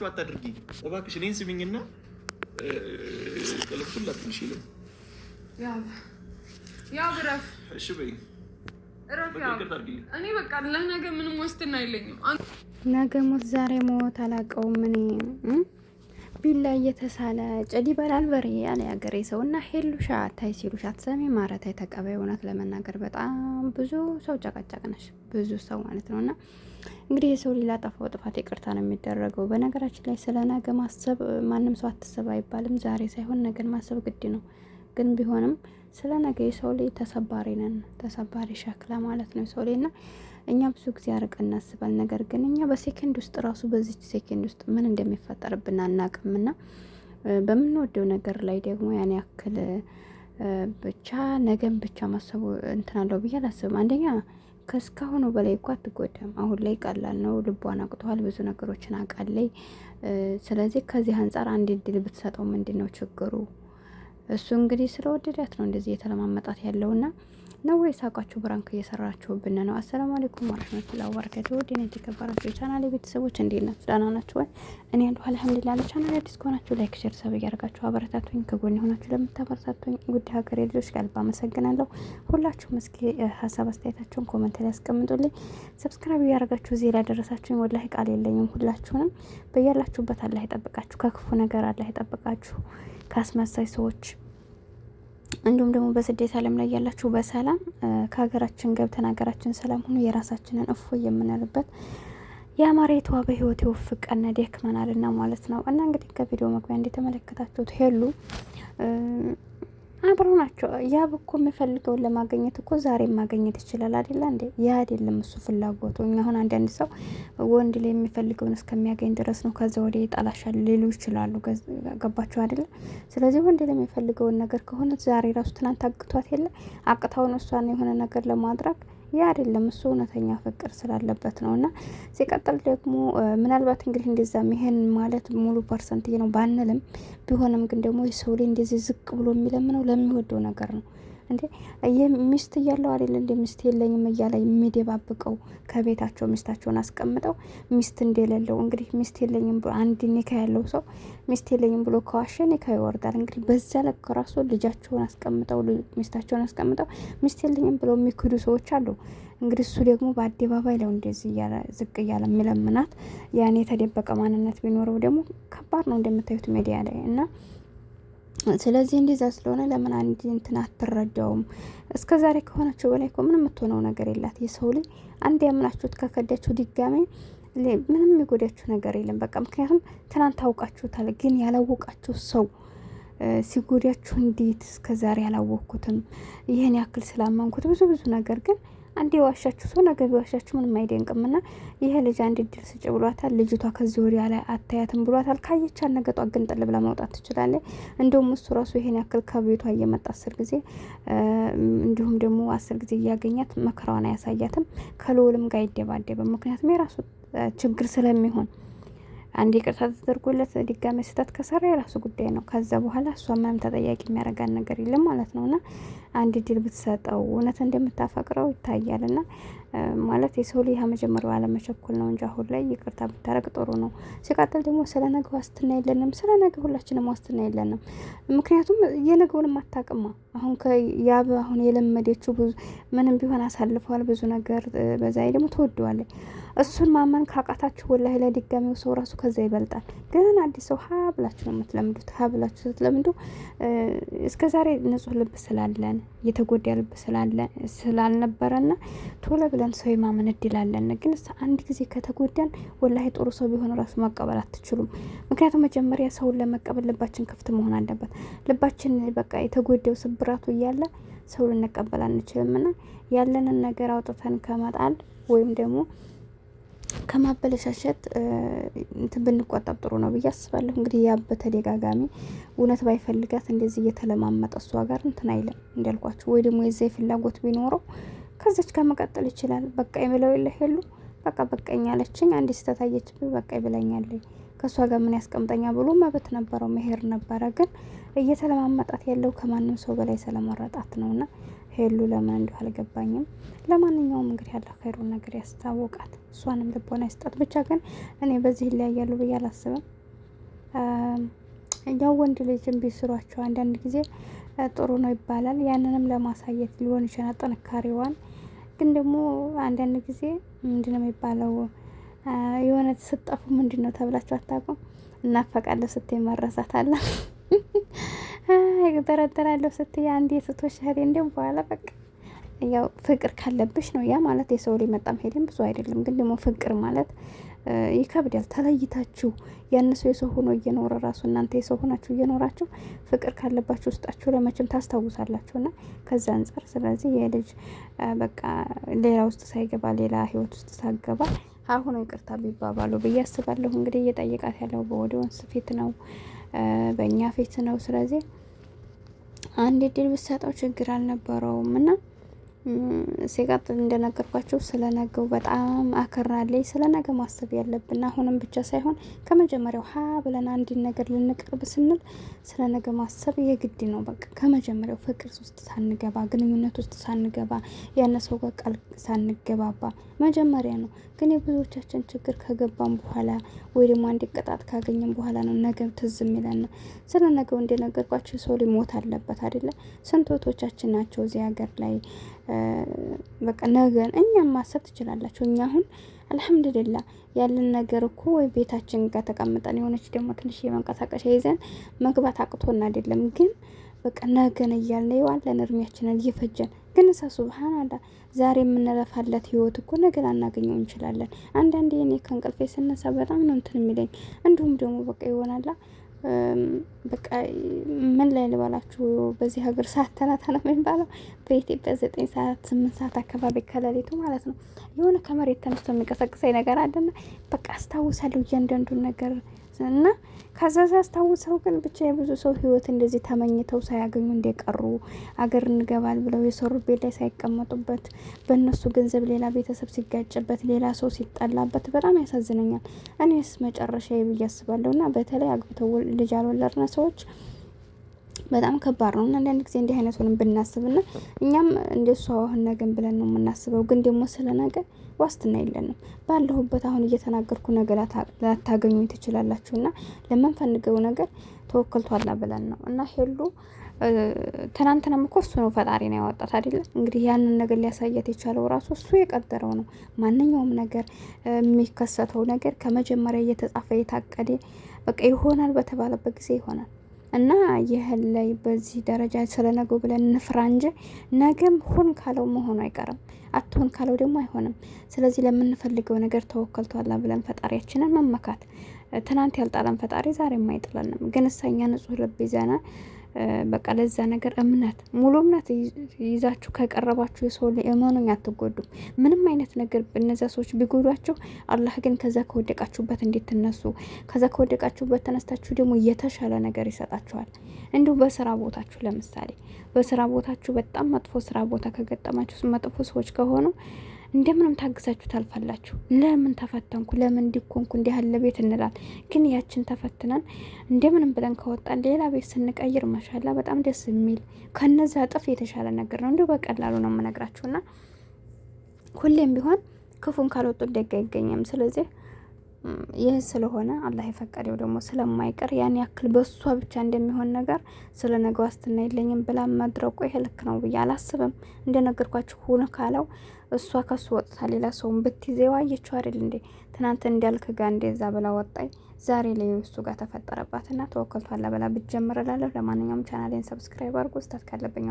አታድርጊ እባክሽ እኔን ስሚኝና ለኩል አትንሽ ይለኝ ያው ብረፍ እሺ በይ እረፍ ያው እኔ በቃ ለነገ ምንም ዋስትና የለኝም ነገ ሞት ዛሬ ሞት አላውቀውም እኔ ቢላ እየተሳለ ጨዲ በላል በሬ ያለ ያገሬ ሰውና ሄሉሻ ታይ ሲሉሽ አትሰሚ ማረታይ ተቀበይ እውነት ለመናገር በጣም ብዙ ሰው ጨቀጨቅነሽ ብዙ ሰው ማለት ነውና እንግዲህ የሰው ሌላ ጠፋው ጥፋት ይቅርታ ነው የሚደረገው። በነገራችን ላይ ስለ ነገ ማሰብ ማንም ሰው አትሰብ አይባልም። ዛሬ ሳይሆን ነገን ማሰብ ግድ ነው። ግን ቢሆንም ስለ ነገ የሰው ልጅ ተሰባሪ ነን፣ ተሰባሪ ሸክላ ማለት ነው የሰው ልጅና እኛ ብዙ ጊዜ አርቀን እናስባል። ነገር ግን እኛ በሴኮንድ ውስጥ ራሱ በዚች ሴኮንድ ውስጥ ምን እንደሚፈጠርብን አናውቅምና በምንወደው ነገር ላይ ደግሞ ያን ያክል ብቻ ነገን ብቻ ማሰቡ እንትናለው ብዬ አላስብም። አንደኛ ከስካሁኑ በላይ እኮ አትጎዳም። አሁን ላይ ቀላል ነው። ልቧን አቅቷል። ብዙ ነገሮችን አውቃለች። ስለዚህ ከዚህ አንፃር አንድ እድል ብትሰጠው ምንድነው ችግሩ? እሱ እንግዲህ ስለወደዳት ነው እንደዚህ የተለማመጣት ያለውና ነው ወይስ አውቃችሁ ብራንክ እየሰራችሁብን ነው? አሰላሙ አለይኩም ወራህመቱላሂ ወበረካቱሁ። ወዲኔ የተከበራችሁ የቻናሌ ቤተሰቦች እንዴት ናችሁ? ደህና ናችሁ ወይ? እኔ ያለሁ አልሐምዱሊላህ። ለቻናሌ አዲስ ከሆናችሁ ላይክ፣ ሼር፣ ሰብ እያደረጋችሁ አበረታቱኝ። ከጎን የሆናችሁ ለምታበረታቱኝ ውድ ሀገሬ ልጆች ከልብ አመሰግናለሁ። ሁላችሁም እስኪ ሀሳብ አስተያየታችሁን ኮሜንት ላይ አስቀምጡልኝ። ሰብስክራይብ እያደረጋችሁ እዚህ ላደረሳችሁኝ ወላሂ ቃል የለኝም። ሁላችሁንም በያላችሁበት አላህ ይጠብቃችሁ፣ ከክፉ ነገር አላህ ይጠብቃችሁ፣ ከአስመሳይ ሰዎች እንዲሁም ደግሞ በስደት ዓለም ላይ ያላችሁ በሰላም ከሀገራችን ገብተን ሀገራችን ሰላም ሆኖ የራሳችንን እፎ የምንልበት የአማራ የተዋበ ህይወት ይወፍቀን ደክመናልና ማለት ነው። እና እንግዲህ ከቪዲዮ መግቢያ እንደተመለከታችሁት ሄሉ አብረው ናቸው። ያብ እኮ የሚፈልገውን ለማግኘት እኮ ዛሬ ማግኘት ይችላል አይደል እንዴ? ያ አይደለም እሱ ፍላጎቱ። እኛ አሁን አንዳንድ ሰው ወንድ ላይ የሚፈልገውን እስከሚያገኝ ድረስ ነው ከዛ ወዲያ ይጣላሻል ሊሉ ይችላሉ። ገባችሁ አይደል? ስለዚህ ወንድ ላይ የሚፈልገውን ነገር ከሆነ ዛሬ ራሱ ትናንት አግቷት የለ አቅታውን እሷን የሆነ ነገር ለማድረግ ያ አይደለም እሱ እውነተኛ ፍቅር ስላለበት ነውና ሲቀጥል ደግሞ ምናልባት እንግዲህ እንደዛም ይሄን ማለት ሙሉ ፐርሰንት ነው ባንልም ቢሆንም ግን ደግሞ የሰው ላይ እንደዚህ ዝቅ ብሎ የሚለምነው ለሚወደው ነገር ነው እንዴ ሚስት እያለው አይደል እንደ ሚስት የለኝም እያለ የሚደባብቀው ከቤታቸው ሚስታቸውን አስቀምጠው ሚስት እንደሌለው እንግዲህ ሚስት የለኝም ብሎ አንድ ኒካ ያለው ሰው ሚስት የለኝም ብሎ ከዋሸ ኒካ ይወርዳል። እንግዲህ በዛ ለክ ራሱ ልጃቸውን አስቀምጠው ሚስታቸውን አስቀምጠው ሚስት የለኝም ብሎ የሚክዱ ሰዎች አሉ። እንግዲህ እሱ ደግሞ በአደባባይ ላይ እንደዚህ እያለ ዝቅ እያለ የሚለምናት ያኔ የተደበቀ ማንነት ቢኖረው ደግሞ ከባድ ነው እንደምታዩት ሚዲያ ላይ እና ስለዚህ እንደዛ ስለሆነ ለምን አንድ እንትን አትረዳውም? እስከዛሬ ከሆነችው በላይ እኮ ምንም የምትሆነው ነገር የላት። የሰው ልጅ አንድ ያምናችሁት ከከዳችሁ ድጋሜ ምንም የጎዳችሁ ነገር የለም። በቃ ምክንያቱም ትናንት ታውቃችሁታል። ግን ያላወቃችሁ ሰው ሲጎዳችሁ እንዴት እስከዛሬ ያላወቅኩትም ይሄን ያክል ስላመንኩት ብዙ ነገር ግን አንዴ ዋሻችሁ ሰው ነገ ቢዋሻችሁ ምንም አይደንቅምና ይሄ ልጅ አንድ እድል ስጭ ብሏታል። ልጅቷ ከዚህ ወዲያ ላይ አታያትም ብሏታል። ካየቻት ነገ ጧት ግን ጥል ብላ ማውጣት ትችላለች። እንደውም እሱ ራሱ ይሄን ያክል ከቤቷ እየመጣ 10 ጊዜ እንዲሁም ደግሞ 10 ጊዜ እያገኛት መከራዋን አያሳያትም። ከልውልም ጋር አይደባደብም። ምክንያቱም የራሱ ችግር ስለሚሆን አንድ ይቅርታ ተደርጎለት ድጋሜ ስህተት ከሰራ የራሱ ጉዳይ ነው። ከዛ በኋላ እሷ ምንም ተጠያቂ የሚያደርጋን ነገር የለም ማለት ነውና አንድ ድል ብትሰጠው እውነት እንደምታፈቅረው ይታያልና ማለት የሰው ልጅ መጀመሪያው አለመቸኮል ነው እንጂ አሁን ላይ ይቅርታ ብታረግ ጥሩ ነው። ሲቀጥል ደግሞ ስለ ነገ ዋስትና የለንም። ስለ ነገ ሁላችንም ዋስትና የለንም። ምክንያቱም የነገውን ማታቅማ አሁን ከያብ አሁን የለመደችው ብዙ ምንም ቢሆን አሳልፈዋል ብዙ ነገር በዛ ደግሞ ተወደዋለች። እሱን ማመን ካቃታችሁ ወላሂ ለድጋሚው ሰው ራሱ ከዛ ይበልጣል። ግን አዲስ ሰው ሀ ብላችሁ ነው የምትለምዱት። ሀ ብላችሁ ስትለምዱ እስከዛሬ ንጹህ ልብ ስላለን የተጎዳ ልብ ስላልነበረና ቶሎ ብለን ሰው የማመን እድል አለን። ግን አንድ ጊዜ ከተጎዳን ወላሂ ጥሩ ሰው ቢሆን ራሱ መቀበል አትችሉም። ምክንያቱም መጀመሪያ ሰውን ለመቀበል ልባችን ክፍት መሆን አለበት። ልባችን በቃ የተጎዳው ስብራቱ እያለ ሰው ልንቀበል አንችልምና ያለንን ነገር አውጥተን ከመጣል ወይም ደግሞ ከማበለሻሸት እንትን ብንቆጠብ ጥሩ ነው ብዬ አስባለሁ። እንግዲህ ያ በተደጋጋሚ እውነት ባይፈልጋት እንደዚህ እየተለማመጠ እሷ ጋር እንትን አይለም እንዳልኳችሁ ወይ ደግሞ የዛ ፍላጎት ቢኖረው ከዛች ጋር መቀጠል ይችላል። በቃ የሚለው የለ ሄሉ በቃ በቃኝ አለችኝ አንድ ስህተት አየችብኝ በቃ ይብላኛለኝ ከሷ ጋር ምን ያስቀምጠኛ ብሎ መብት ነበረው መሄድ ነበረ። ግን እየተለማመጣት ያለው ከማንም ሰው በላይ ስለመረጣት ነውና ሄሉ ለምን እንደው አልገባኝም። ለማንኛውም እንግዲህ ያለ ኸይሩን ነገር ያስታውቃት፣ እሷንም ልቦና ይስጣት። ብቻ ግን እኔ በዚህ ይለያያሉ ብዬ አላስብም። ያው ወንድ ልጅም ቢስሯቸው አንዳንድ ጊዜ ጥሩ ነው ይባላል። ያንንም ለማሳየት ሊሆን ይችላል ጥንካሬዋን። ግን ደግሞ አንዳንድ ጊዜ ምንድን ነው የሚባለው የሆነ ስጠፉ ምንድን ነው ተብላችሁ አታውቁም? እናፈቃለሁ ስትይ መረሳት አለ ተረተራለሁ ስትይ አንዴ ስቶሽ ሄደ እንደም በኋላ በቃ ያው ፍቅር ካለብሽ ነው ያ ማለት። የሰው ላይ መጣም ሄደም ብዙ አይደለም። ግን ደግሞ ፍቅር ማለት ይከብዳል። ተለይታችሁ ያንሱ የሰው ሆኖ እየኖረ ራሱ እናንተ የሰው ሆናችሁ እየኖራችሁ ፍቅር ካለባችሁ ውስጣችሁ ለመቼም ታስታውሳላችሁና ከዛ አንጻር ስለዚህ የልጅ በቃ ሌላ ውስጥ ሳይገባ ሌላ ህይወት ውስጥ ሳገባ አሁን ይቅርታ ቢባባሉ ብዬ አስባለሁ። እንግዲህ እየጠየቃት ያለው በወዲወንስ ፊት ነው፣ በእኛ ፊት ነው። ስለዚህ አንድ እድል ብትሰጠው ችግር አልነበረውም እና ሲቀጥል እንደነገርኳችሁ ስለነገው በጣም አከራለኝ። ስለነገ ማሰብ ያለብን አሁንም ብቻ ሳይሆን ከመጀመሪያው ሀ ብለን አንድን ነገር ልንቀርብ ስንል ስለነገ ማሰብ የግድ ነው። በቃ ከመጀመሪያው ፍቅር ውስጥ ሳንገባ፣ ግንኙነት ውስጥ ሳንገባ፣ ያነ ሰው ጋር ቃል ሳንገባባ መጀመሪያ ነው። ግን የብዙዎቻችን ችግር ከገባን በኋላ ወይ ደግሞ አንድ ቅጣት ካገኘን በኋላ ነው ነገ ትዝ የሚለን። ስለ ነገው እንደነገርኳችሁ ሰው ሊሞት አለበት አይደለ? ስንቶቻችን ናቸው እዚህ ሀገር ላይ በቃ ነገን እኛም ማሰብ ትችላላችሁ። እኛ አሁን አልሐምዱሊላህ ያለን ነገር እኮ ወይ ቤታችን ጋር ተቀምጠን የሆነች ደግሞ ትንሽ የመንቀሳቀሻ ይዘን መግባት አቅቶን አይደለም። ግን በቃ ነገን እያልን የዋለን እድሜያችንን እየፈጀን ግን እሳ ሱብሃንአላህ ዛሬ የምንለፋለት ህይወት እኮ ነገ ላናገኘው እንችላለን። አንዳንዴ እኔ ከእንቅልፌ ስነሳ በጣም ነው እንትን የሚለኝ። እንዲሁም ደግሞ በቃ ይሆናላ በቃ ምን ላይ ልባላችሁ በዚህ ሀገር ሰዓት ተናታ ነው የሚባለው። በኢትዮጵያ 9 ሰዓት 8 ሰዓት አካባቢ ከሌሊቱ ማለት ነው የሆነ ከመሬት ተነስቶ የሚቀሰቅሰኝ ነገር አለና በቃ አስታውሳለሁ እያንዳንዱን ነገር እና ከዛ አስታውሰው። ግን ብቻ የብዙ ሰው ህይወት እንደዚህ ተመኝተው ሳያገኙ እንደቀሩ አገር እንገባል ብለው የሰሩ ቤት ላይ ሳይቀመጡበት በእነሱ ገንዘብ ሌላ ቤተሰብ ሲጋጭበት፣ ሌላ ሰው ሲጣላበት በጣም ያሳዝነኛል። እኔስ መጨረሻ ብዬ አስባለሁ። እና በተለይ አግብተው ልጅ ያልወለድን ሰዎች በጣም ከባድ ነው። እና አንዳንድ ጊዜ እንዲህ አይነቱንም ብናስብና እኛም እንደሷ አሁን ነገን ብለን ነው የምናስበው። ግን ደግሞ ስለ ነገ ዋስትና የለንም። ባለሁበት አሁን እየተናገርኩ ነገር ላታገኙ ትችላላችሁና ለምንፈልገው ነገር ተወክልቷላ ብለን ነው። እና ሄሉ ትናንትናም እኮ እሱ ነው ፈጣሪ ነው ያወጣት አይደለ? እንግዲህ ያንን ነገር ሊያሳያት የቻለው ራሱ እሱ የቀደረው ነው። ማንኛውም ነገር የሚከሰተው ነገር ከመጀመሪያ እየተጻፈ የታቀደ በቃ ይሆናል በተባለበት ጊዜ ይሆናል። እና ይህን ላይ በዚህ ደረጃ ስለነገው ብለን እንፍራ እንጂ ነገም ሁን ካለው መሆኑ አይቀርም፣ አትሆን ካለው ደግሞ አይሆንም። ስለዚህ ለምንፈልገው ነገር ተወከልቷላ ብለን ፈጣሪያችንን መመካት። ትናንት ያልጣለን ፈጣሪ ዛሬም አይጥለንም። ግን እሰኛ ንጹህ ልብ ይዘና በቃ ለዛ ነገር እምነት ሙሉ እምነት ይዛችሁ ከቀረባችሁ የሰው ላይ እመኑኝ አትጎዱም። ምንም አይነት ነገር እነዛ ሰዎች ቢጎዷችሁ አላህ ግን ከዛ ከወደቃችሁበት እንድትነሱ ከዛ ከወደቃችሁበት ተነስታችሁ ደግሞ የተሻለ ነገር ይሰጣችኋል። እንዲሁ በስራ ቦታችሁ ለምሳሌ በስራ ቦታችሁ በጣም መጥፎ ስራ ቦታ ከገጠማችሁ መጥፎ ሰዎች ከሆኑ እንደምንም ታግዛችሁ ታልፋላችሁ። ለምን ተፈተንኩ ለምን እንዲኮንኩ እንዲህ ያለ ቤት እንላል። ግን ያችን ተፈትነን እንደምንም ብለን ከወጣን ሌላ ቤት ስንቀይር ማሻላ በጣም ደስ የሚል ከነዛ እጥፍ የተሻለ ነገር ነው። እንዲሁ በቀላሉ ነው የምነግራችሁና ሁሌም ቢሆን ክፉን ካልወጡ ደግ አይገኝም። ስለዚህ ይህ ስለሆነ አላህ የፈቀደው ደግሞ ስለማይቀር ያን ያክል በሷ ብቻ እንደሚሆን ነገር ስለ ነገ ዋስትና የለኝም ብላ መድረቁ ይሄ ልክ ነው ብዬ አላስብም። እንደነገርኳችሁ ሁን ካለው እሷ ከሱ ወጥታ ሌላ ሰውን ብትይዘው አየችው አይደል እንዴ? ትናንት እንዳልክ ጋር እንደዛ ብላ ወጣይ ዛሬ ላይ እሱ ጋር ተፈጠረባትና ተወከልቷል ብላ ብትጀምር እላለሁ። ለማንኛውም ቻናሌን ሰብስክራይብ አድርጉ። ስታት ካለብኝ